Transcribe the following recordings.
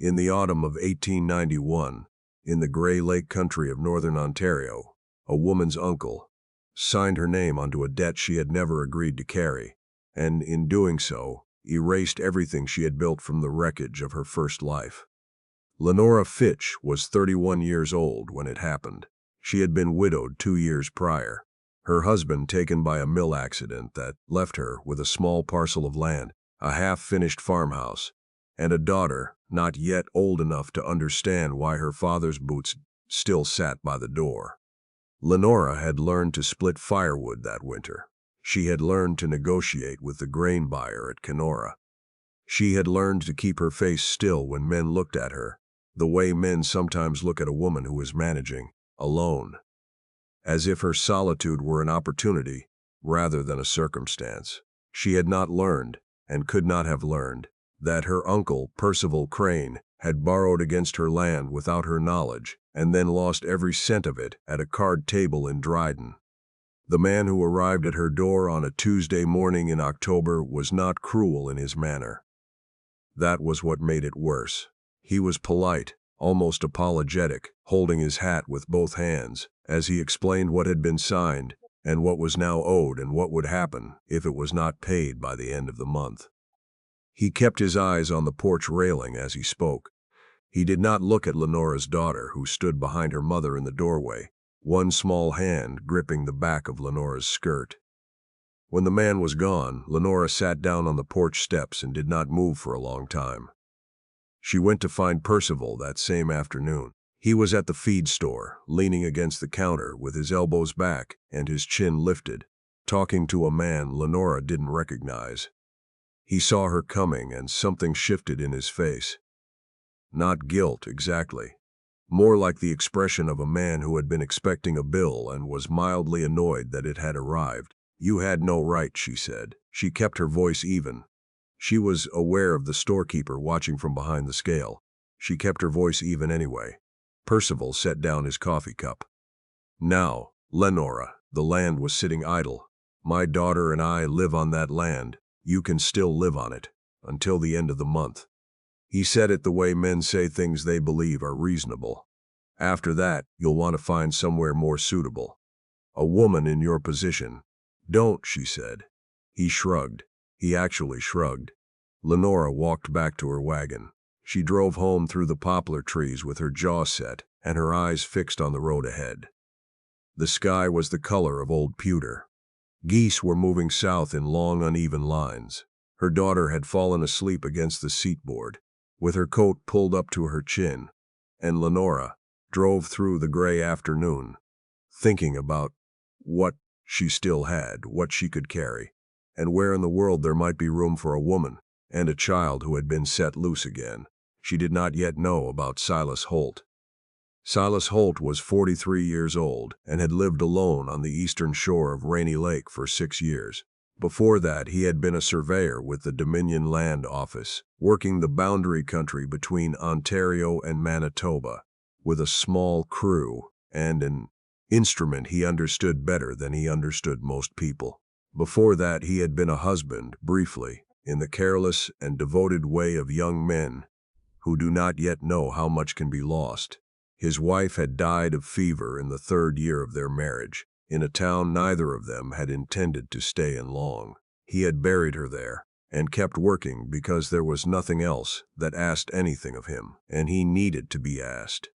In the autumn of 1891, in the Grey Lake country of northern Ontario, a woman's uncle signed her name onto a debt she had never agreed to carry, and in doing so, erased everything she had built from the wreckage of her first life. Lenora Fitch was 31 years old when it happened. She had been widowed 2 years prior, her husband taken by a mill accident that left her with a small parcel of land, a half-finished farmhouse, and a daughter not yet old enough to understand why her father's boots still sat by the door. Lenora had learned to split firewood that winter. She had learned to negotiate with the grain buyer at Kenora. She had learned to keep her face still when men looked at her, the way men sometimes look at a woman who is managing, alone, as if her solitude were an opportunity rather than a circumstance. She had not learned, and could not have learned, that her uncle, Percival Crane, had borrowed against her land without her knowledge, and then lost every cent of it at a card table in Dryden. The man who arrived at her door on a Tuesday morning in October was not cruel in his manner. That was what made it worse. He was polite, almost apologetic, holding his hat with both hands, as he explained what had been signed, and what was now owed and what would happen if it was not paid by the end of the month. He kept his eyes on the porch railing as he spoke. He did not look at Lenora's daughter, who stood behind her mother in the doorway, one small hand gripping the back of Lenora's skirt. When the man was gone, Lenora sat down on the porch steps and did not move for a long time. She went to find Percival that same afternoon. He was at the feed store, leaning against the counter with his elbows back and his chin lifted, talking to a man Lenora didn't recognize. He saw her coming and something shifted in his face. Not guilt, exactly. More like the expression of a man who had been expecting a bill and was mildly annoyed that it had arrived. "You had no right," she said. She kept her voice even. She was aware of the storekeeper watching from behind the scale. She kept her voice even anyway. Percival set down his coffee cup. "Now, Lenora, the land was sitting idle. My daughter and I live on that land. You can still live on it, until the end of the month." He said it the way men say things they believe are reasonable. "After that, you'll want to find somewhere more suitable. A woman in your position." "Don't," she said. He shrugged. He actually shrugged. Lenora walked back to her wagon. She drove home through the poplar trees with her jaw set and her eyes fixed on the road ahead. The sky was the color of old pewter. Geese were moving south in long, uneven lines. Her daughter had fallen asleep against the seatboard, with her coat pulled up to her chin, and Lenora drove through the gray afternoon, thinking about what she still had, what she could carry, and where in the world there might be room for a woman and a child who had been set loose again. She did not yet know about Silas Holt. Silas Holt was 43 years old and had lived alone on the eastern shore of Rainy Lake for 6 years. Before that, he had been a surveyor with the Dominion Land Office, working the boundary country between Ontario and Manitoba, with a small crew and an instrument he understood better than he understood most people. Before that, he had been a husband, briefly, in the careless and devoted way of young men who do not yet know how much can be lost. His wife had died of fever in the 3rd year of their marriage, in a town neither of them had intended to stay in long. He had buried her there, and kept working because there was nothing else that asked anything of him, and he needed to be asked.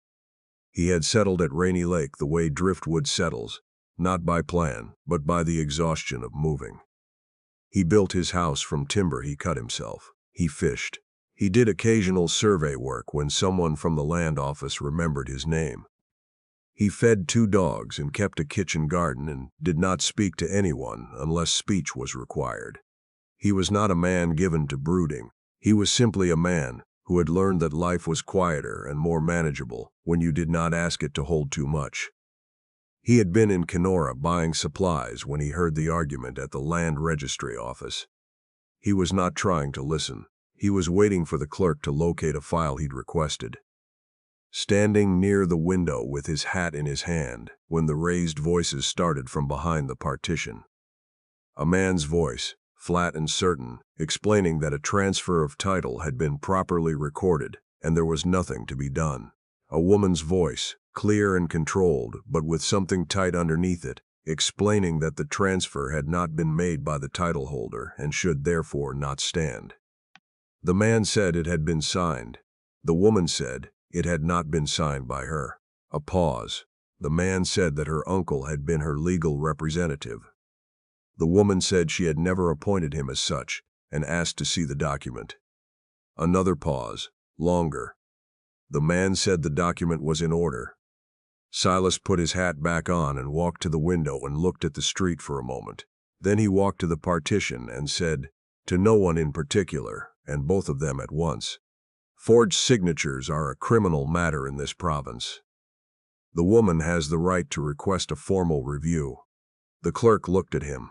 He had settled at Rainy Lake the way driftwood settles, not by plan, but by the exhaustion of moving. He built his house from timber he cut himself. He fished. He did occasional survey work when someone from the land office remembered his name. He fed 2 dogs and kept a kitchen garden and did not speak to anyone unless speech was required. He was not a man given to brooding. He was simply a man who had learned that life was quieter and more manageable when you did not ask it to hold too much. He had been in Kenora buying supplies when he heard the argument at the land registry office. He was not trying to listen. He was waiting for the clerk to locate a file he'd requested. Standing near the window with his hat in his hand when the raised voices started from behind the partition. A man's voice, flat and certain, explaining that a transfer of title had been properly recorded and there was nothing to be done. A woman's voice, clear and controlled, but with something tight underneath it, explaining that the transfer had not been made by the title holder and should therefore not stand. The man said it had been signed. The woman said it had not been signed by her. A pause. The man said that her uncle had been her legal representative. The woman said she had never appointed him as such and asked to see the document. Another pause, longer. The man said the document was in order. Silas put his hat back on and walked to the window and looked at the street for a moment. Then he walked to the partition and said, to no one in particular, and both of them at once, "Forged signatures are a criminal matter in this province. The woman has the right to request a formal review." The clerk looked at him.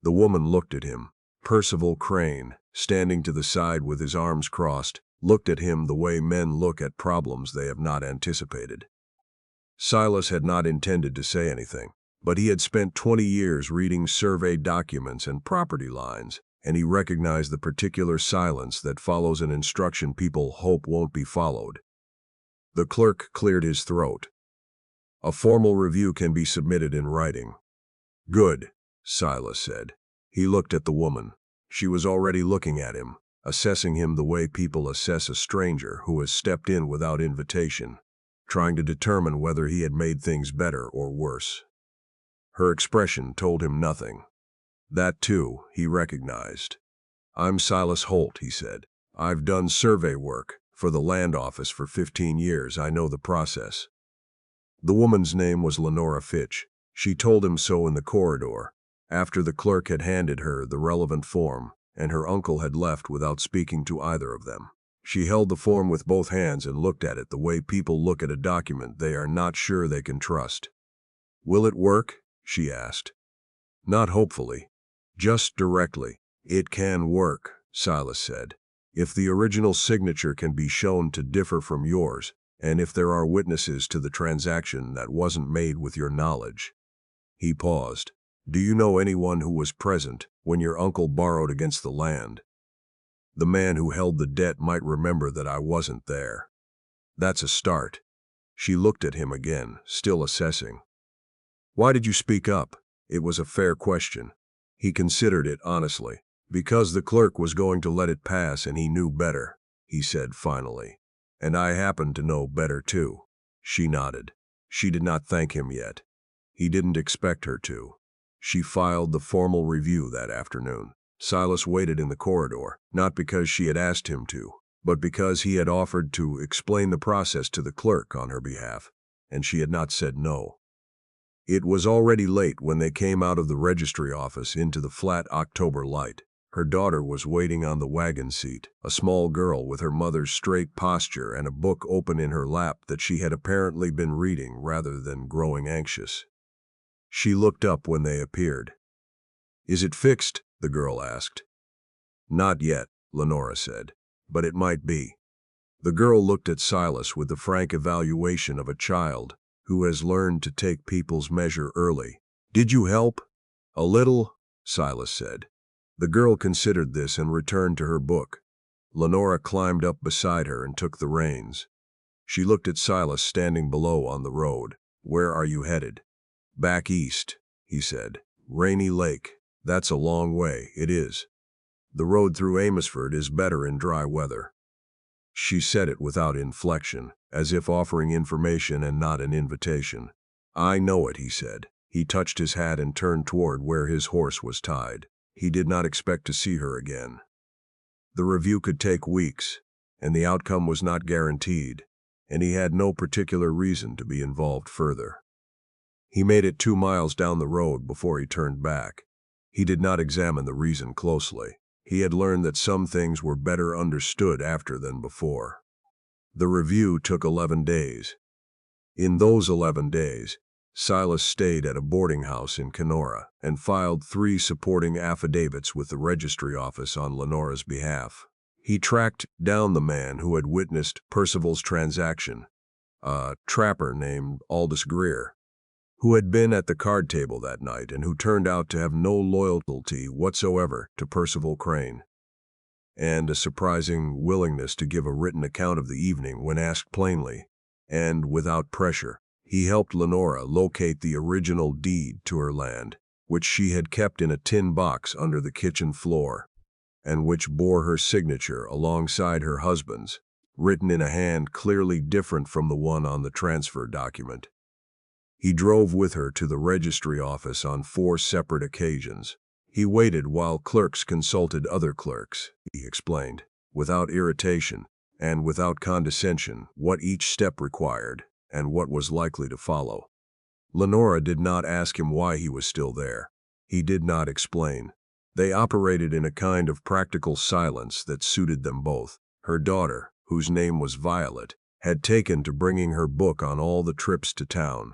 The woman looked at him. Percival Crane, standing to the side with his arms crossed, looked at him the way men look at problems they have not anticipated. Silas had not intended to say anything, but he had spent 20 years reading survey documents and property lines, and he recognized the particular silence that follows an instruction people hope won't be followed. The clerk cleared his throat. "A formal review can be submitted in writing." "Good," Silas said. He looked at the woman. She was already looking at him, assessing him the way people assess a stranger who has stepped in without invitation, trying to determine whether he had made things better or worse. Her expression told him nothing. That, too, he recognized. "I'm Silas Holt," he said. "I've done survey work for the land office for 15 years. I know the process." The woman's name was Lenora Fitch. She told him so in the corridor, after the clerk had handed her the relevant form, and her uncle had left without speaking to either of them. She held the form with both hands and looked at it the way people look at a document they are not sure they can trust. "Will it work?" she asked. "Not hopefully. Just directly." "It can work," Silas said, "if the original signature can be shown to differ from yours, and if there are witnesses to the transaction that wasn't made with your knowledge." He paused. "Do you know anyone who was present when your uncle borrowed against the land?" "The man who held the debt might remember that I wasn't there." "That's a start." She looked at him again, still assessing. "Why did you speak up?" It was a fair question. He considered it honestly. "Because the clerk was going to let it pass and he knew better," he said finally. "And I happen to know better too." She nodded. She did not thank him yet. He didn't expect her to. She filed the formal review that afternoon. Silas waited in the corridor, not because she had asked him to, but because he had offered to explain the process to the clerk on her behalf, and she had not said no. It was already late when they came out of the registry office into the flat October light. Her daughter was waiting on the wagon seat, a small girl with her mother's straight posture and a book open in her lap that she had apparently been reading rather than growing anxious. She looked up when they appeared. "Is it fixed?" the girl asked. "Not yet," Lenora said, "but it might be." The girl looked at Silas with the frank evaluation of a child who has learned to take people's measure early. "Did you help?" "A little," Silas said. The girl considered this and returned to her book. Lenora climbed up beside her and took the reins. She looked at Silas standing below on the road. "Where are you headed?" "Back east," he said. "Rainy Lake. That's a long way." "It is. The road through Amosford is better in dry weather." She said it without inflection, as if offering information and not an invitation. "I know it," he said. He touched his hat and turned toward where his horse was tied. He did not expect to see her again. The review could take weeks, and the outcome was not guaranteed, and he had no particular reason to be involved further. He made it 2 miles down the road before he turned back. He did not examine the reason closely. He had learned that some things were better understood after than before. The review took 11 days. In those 11 days, Silas stayed at a boarding house in Kenora and filed 3 supporting affidavits with the registry office on Lenora's behalf. He tracked down the man who had witnessed Percival's transaction, a trapper named Aldous Greer, who had been at the card table that night and who turned out to have no loyalty whatsoever to Percival Crane. and a surprising willingness to give a written account of the evening when asked plainly, and without pressure. He helped Lenora locate the original deed to her land, which she had kept in a tin box under the kitchen floor, and which bore her signature alongside her husband's, written in a hand clearly different from the one on the transfer document. He drove with her to the registry office on 4 separate occasions. He waited while clerks consulted other clerks, he explained, without irritation and without condescension, what each step required and what was likely to follow. Lenora did not ask him why he was still there. He did not explain. They operated in a kind of practical silence that suited them both. Her daughter, whose name was Violet, had taken to bringing her book on all the trips to town.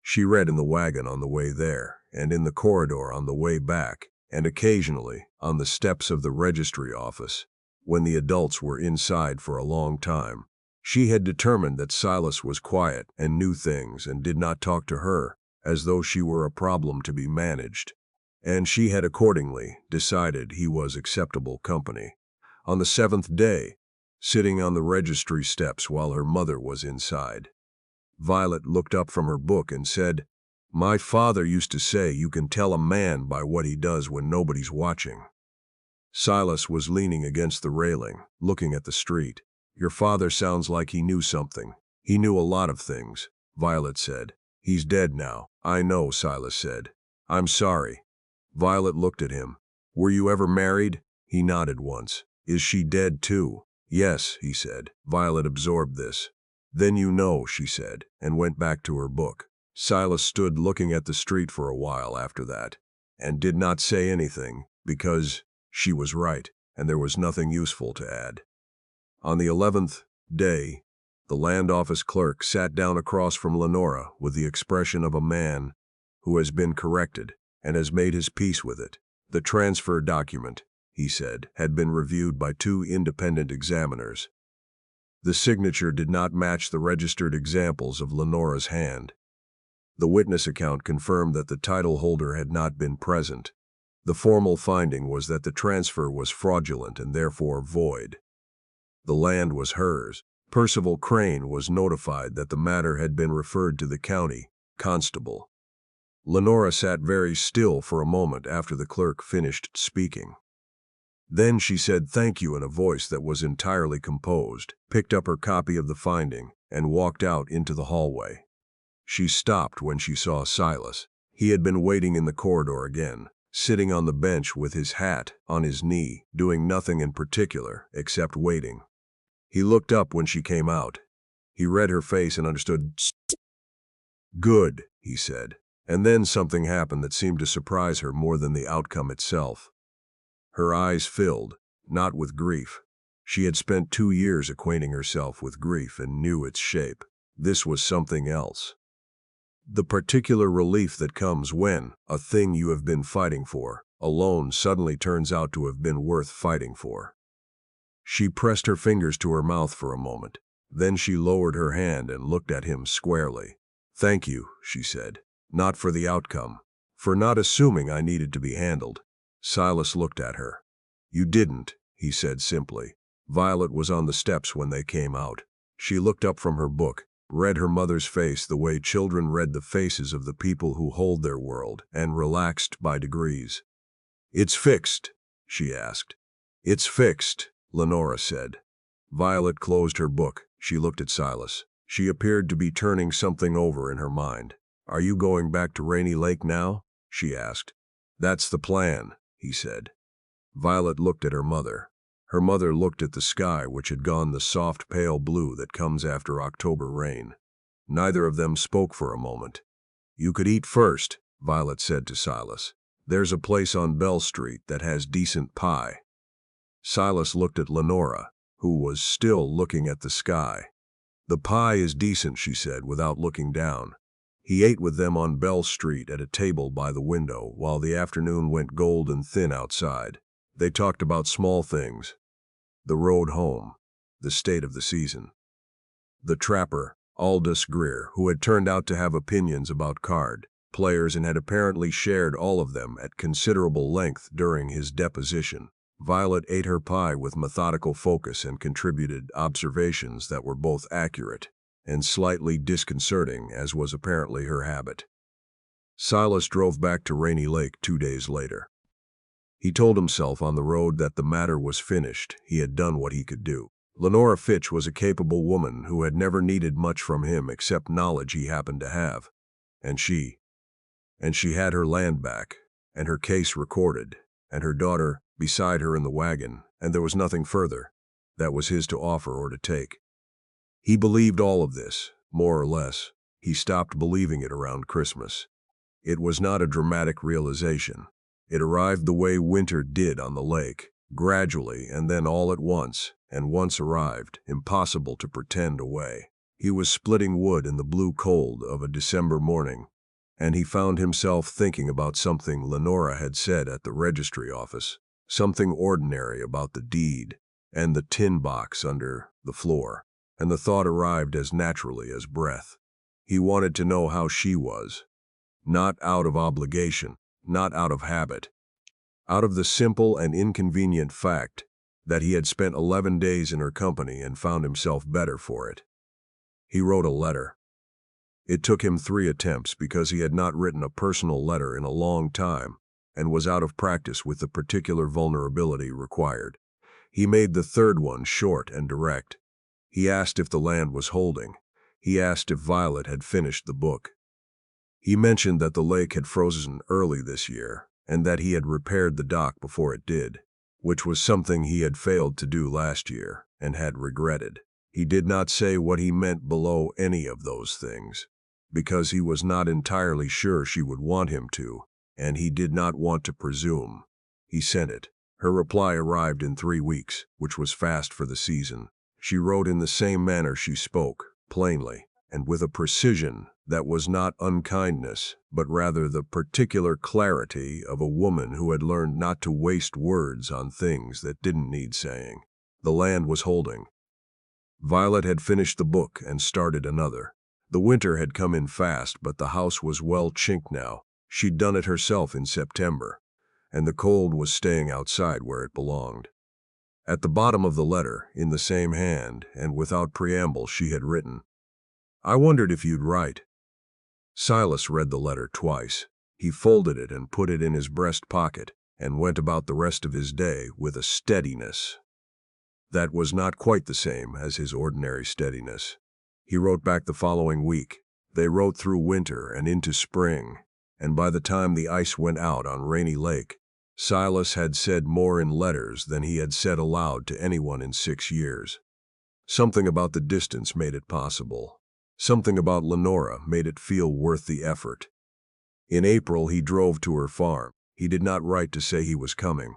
She read in the wagon on the way there, and in the corridor on the way back, and occasionally on the steps of the registry office, when the adults were inside for a long time. She had determined that Silas was quiet and knew things and did not talk to her as though she were a problem to be managed, and she had accordingly decided he was acceptable company. On the 7th day, sitting on the registry steps while her mother was inside, Violet looked up from her book and said, "My father used to say you can tell a man by what he does when nobody's watching." Silas was leaning against the railing, looking at the street. "Your father sounds like he knew something." "He knew a lot of things," Violet said. "He's dead now." "I know," Silas said. "I'm sorry." Violet looked at him. "Were you ever married?" He nodded once. "Is she dead too?" "Yes," he said. Violet absorbed this. "Then you know," she said, and went back to her book. Silas stood looking at the street for a while after that, and did not say anything, because she was right, and there was nothing useful to add. On the 11th day, the land office clerk sat down across from Lenora with the expression of a man who has been corrected and has made his peace with it. The transfer document, he said, had been reviewed by 2 independent examiners. The signature did not match the registered examples of Lenora's hand. The witness account confirmed that the title holder had not been present. The formal finding was that the transfer was fraudulent and therefore void. The land was hers. Percival Crane was notified that the matter had been referred to the county constable. Lenora sat very still for a moment after the clerk finished speaking. Then she said thank you in a voice that was entirely composed, picked up her copy of the finding, and walked out into the hallway. She stopped when she saw Silas. He had been waiting in the corridor again, sitting on the bench with his hat on his knee, doing nothing in particular except waiting. He looked up when she came out. He read her face and understood. "Good," he said. And then something happened that seemed to surprise her more than the outcome itself. Her eyes filled, not with grief. She had spent 2 years acquainting herself with grief and knew its shape. This was something else. The particular relief that comes when a thing you have been fighting for alone suddenly turns out to have been worth fighting for. She pressed her fingers to her mouth for a moment. Then she lowered her hand and looked at him squarely. "Thank you," she said. "Not for the outcome. For not assuming I needed to be handled." Silas looked at her. "You didn't," he said simply. Violet was on the steps when they came out. She looked up from her book, read her mother's face the way children read the faces of the people who hold their world, and relaxed by degrees. "It's fixed?" she asked. "It's fixed," Lenora said. Violet closed her book. She looked at Silas. She appeared to be turning something over in her mind. "Are you going back to Rainy Lake now?" she asked. "That's the plan," he said. Violet looked at her mother. Her mother looked at the sky, which had gone the soft pale blue that comes after October rain. Neither of them spoke for a moment. "You could eat first," Violet said to Silas. "There's a place on Bell Street that has decent pie." Silas looked at Lenora, who was still looking at the sky. "The pie is decent," she said without looking down. He ate with them on Bell Street at a table by the window while the afternoon went gold and thin outside. They talked about small things. The road home, the state of the season. The trapper, Aldous Greer, who had turned out to have opinions about card players and had apparently shared all of them at considerable length during his deposition. Violet ate her pie with methodical focus and contributed observations that were both accurate and slightly disconcerting, as was apparently her habit. Silas drove back to Rainy Lake 2 days later. He told himself on the road that the matter was finished. He had done what he could do. Lenora Fitch was a capable woman who had never needed much from him except knowledge he happened to have. And she had her land back, and her case recorded, and her daughter beside her in the wagon, and there was nothing further that was his to offer or to take. He believed all of this, more or less. He stopped believing it around Christmas. It was not a dramatic realization. It arrived the way winter did on the lake, gradually and then all at once, and once arrived, impossible to pretend away. He was splitting wood in the blue cold of a December morning, and he found himself thinking about something Lenora had said at the registry office, something ordinary about the deed and the tin box under the floor, and the thought arrived as naturally as breath. He wanted to know how she was, not out of obligation, not out of habit, out of the simple and inconvenient fact that he had spent 11 days in her company and found himself better for it. He wrote a letter. It took him 3 attempts because he had not written a personal letter in a long time and was out of practice with the particular vulnerability required. He made the 3rd one short and direct. He asked if the land was holding. He asked if Violet had finished the book. He mentioned that the lake had frozen early this year and that he had repaired the dock before it did, which was something he had failed to do last year and had regretted. He did not say what he meant below any of those things, because he was not entirely sure she would want him to, and he did not want to presume. He sent it. Her reply arrived in 3 weeks, which was fast for the season. She wrote in the same manner she spoke, plainly, and with a precision that was not unkindness, but rather the particular clarity of a woman who had learned not to waste words on things that didn't need saying. The land was holding. Violet had finished the book and started another. The winter had come in fast, but the house was well chinked now. She'd done it herself in September, and the cold was staying outside where it belonged. At the bottom of the letter, in the same hand, and without preamble, she had written, "I wondered if you'd write." Silas read the letter twice. He folded it and put it in his breast pocket and went about the rest of his day with a steadiness that was not quite the same as his ordinary steadiness. He wrote back the following week. They wrote through winter and into spring, and by the time the ice went out on Rainy Lake, Silas had said more in letters than he had said aloud to anyone in 6 years. Something about the distance made it possible. Something about Lenora made it feel worth the effort. In April he drove to her farm. He did not write to say he was coming.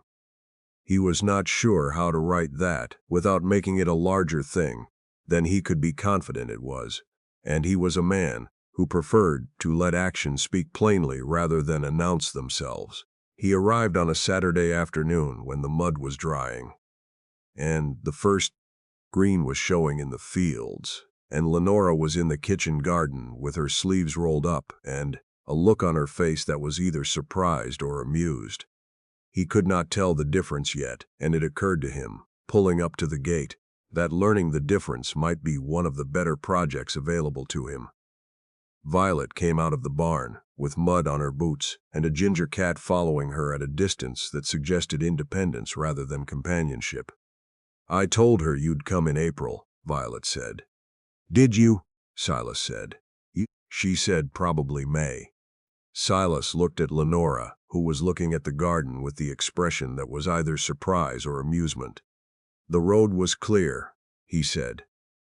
He was not sure how to write that without making it a larger thing than he could be confident it was, and he was a man who preferred to let actions speak plainly rather than announce themselves. He arrived on a Saturday afternoon when the mud was drying, and the first green was showing in the fields, and Lenora was in the kitchen garden with her sleeves rolled up and a look on her face that was either surprised or amused. He could not tell the difference yet, and it occurred to him, pulling up to the gate, that learning the difference might be one of the better projects available to him. Violet came out of the barn, with mud on her boots, and a ginger cat following her at a distance that suggested independence rather than companionship. "I told her you'd come in April," Violet said. "Did you?" Silas said. She said probably May. Silas looked at Lenora, who was looking at the garden with the expression that was either surprise or amusement. "The road was clear," he said.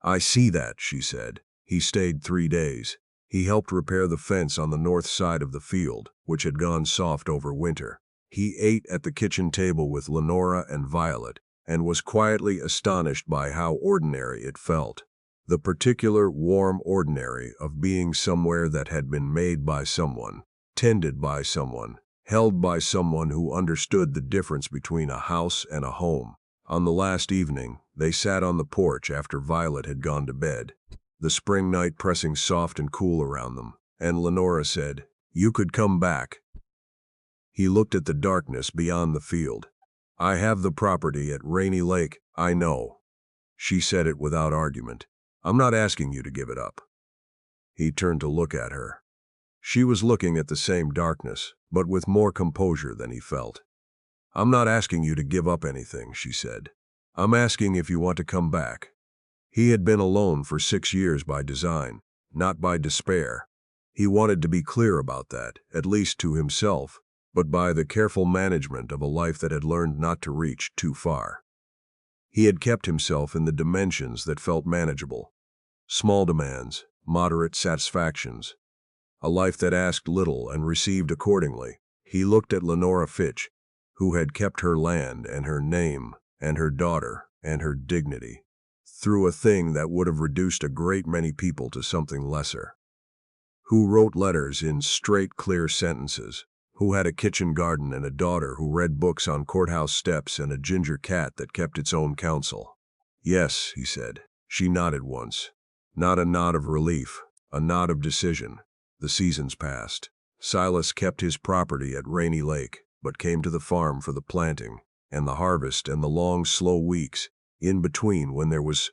"I see that," she said. "He stayed 3 days. He helped repair the fence on the north side of the field, which had gone soft over winter. He ate at the kitchen table with Lenora and Violet, and was quietly astonished by how ordinary it felt. The particular warm ordinary of being somewhere that had been made by someone, tended by someone, held by someone who understood the difference between a house and a home. On the last evening, they sat on the porch after Violet had gone to bed, the spring night pressing soft and cool around them, and Lenora said, "You could come back." He looked at the darkness beyond the field. I have the property at Rainy Lake, I know. She said it without argument. I'm not asking you to give it up. He turned to look at her. She was looking at the same darkness, but with more composure than he felt. I'm not asking you to give up anything, she said. I'm asking if you want to come back. He had been alone for 6 years by design, not by despair. He wanted to be clear about that, at least to himself, but by the careful management of a life that had learned not to reach too far. He had kept himself in the dimensions that felt manageable. Small demands, moderate satisfactions. A life that asked little and received accordingly. He looked at Lenora Fitch, who had kept her land and her name and her daughter and her dignity through a thing that would have reduced a great many people to something lesser. Who wrote letters in straight, clear sentences. Who had a kitchen garden and a daughter who read books on courthouse steps and a ginger cat that kept its own counsel. Yes, he said. She nodded once. Not a nod of relief, a nod of decision. The seasons passed. Silas kept his property at Rainy Lake, but came to the farm for the planting and the harvest and the long, slow weeks in between when there was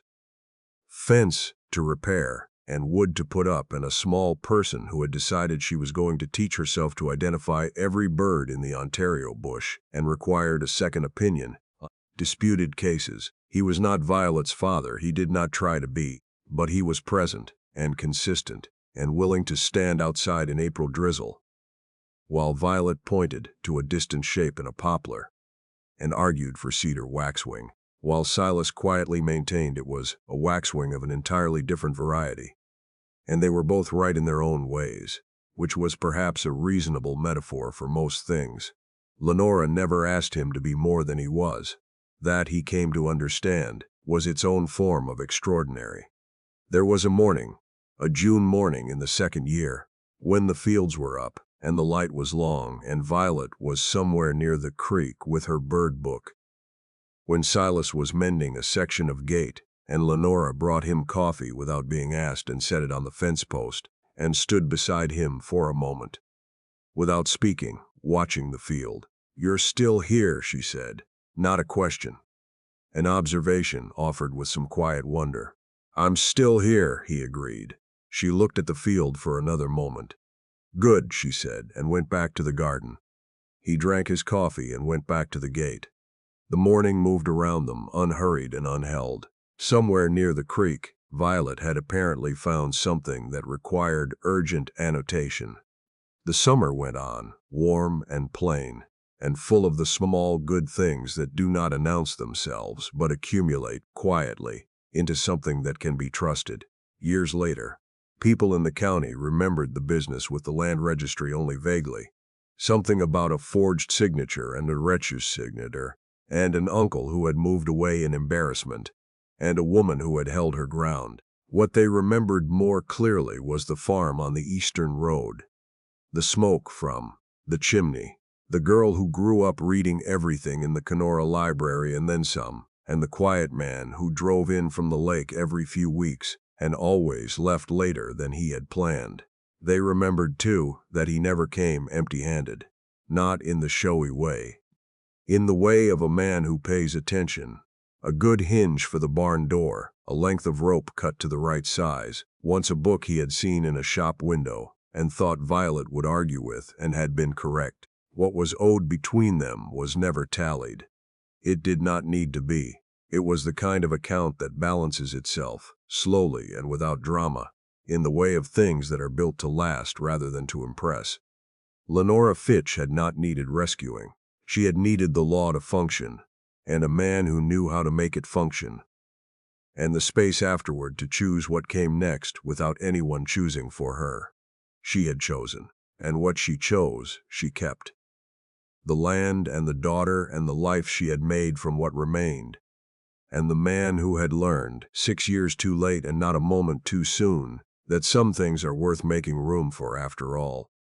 fence to repair and wood to put up and a small person who had decided she was going to teach herself to identify every bird in the Ontario bush and required a second opinion. Disputed cases. He was not Violet's father, he did not try to be, but he was present and consistent and willing to stand outside in April drizzle, while Violet pointed to a distant shape in a poplar and argued for cedar waxwing, while Silas quietly maintained it was a waxwing of an entirely different variety. And they were both right in their own ways, which was perhaps a reasonable metaphor for most things. Lenora never asked him to be more than he was. That, he came to understand, was its own form of extraordinary. There was a morning, a June morning in the second year, when the fields were up, and the light was long, and Violet was somewhere near the creek with her bird book. When Silas was mending a section of gate, and Lenora brought him coffee without being asked and set it on the fence post, and stood beside him for a moment, without speaking, watching the field. You're still here, she said. Not a question. An observation offered with some quiet wonder. I'm still here, he agreed. She looked at the field for another moment. Good, she said, and went back to the garden. He drank his coffee and went back to the gate. The morning moved around them, unhurried and unheld. Somewhere near the creek, Violet had apparently found something that required urgent annotation. The summer went on, warm and plain, and full of the small good things that do not announce themselves but accumulate quietly into something that can be trusted. Years later, people in the county remembered the business with the land registry only vaguely. Something about a forged signature and a wretched signature, and an uncle who had moved away in embarrassment, and a woman who had held her ground. What they remembered more clearly was the farm on the eastern road, the smoke from the chimney, the girl who grew up reading everything in the Kenora library and then some, and the quiet man who drove in from the lake every few weeks and always left later than he had planned. They remembered, too, that he never came empty-handed, not in the showy way. In the way of a man who pays attention. A good hinge for the barn door, a length of rope cut to the right size, once a book he had seen in a shop window and thought Violet would argue with and had been correct. What was owed between them was never tallied. It did not need to be. It was the kind of account that balances itself, slowly and without drama, in the way of things that are built to last rather than to impress. Lenora Fitch had not needed rescuing. She had needed the law to function, and a man who knew how to make it function, and the space afterward to choose what came next without anyone choosing for her. She had chosen, and what she chose, she kept. The land and the daughter and the life she had made from what remained, and the man who had learned, 6 years too late and not a moment too soon, that some things are worth making room for after all.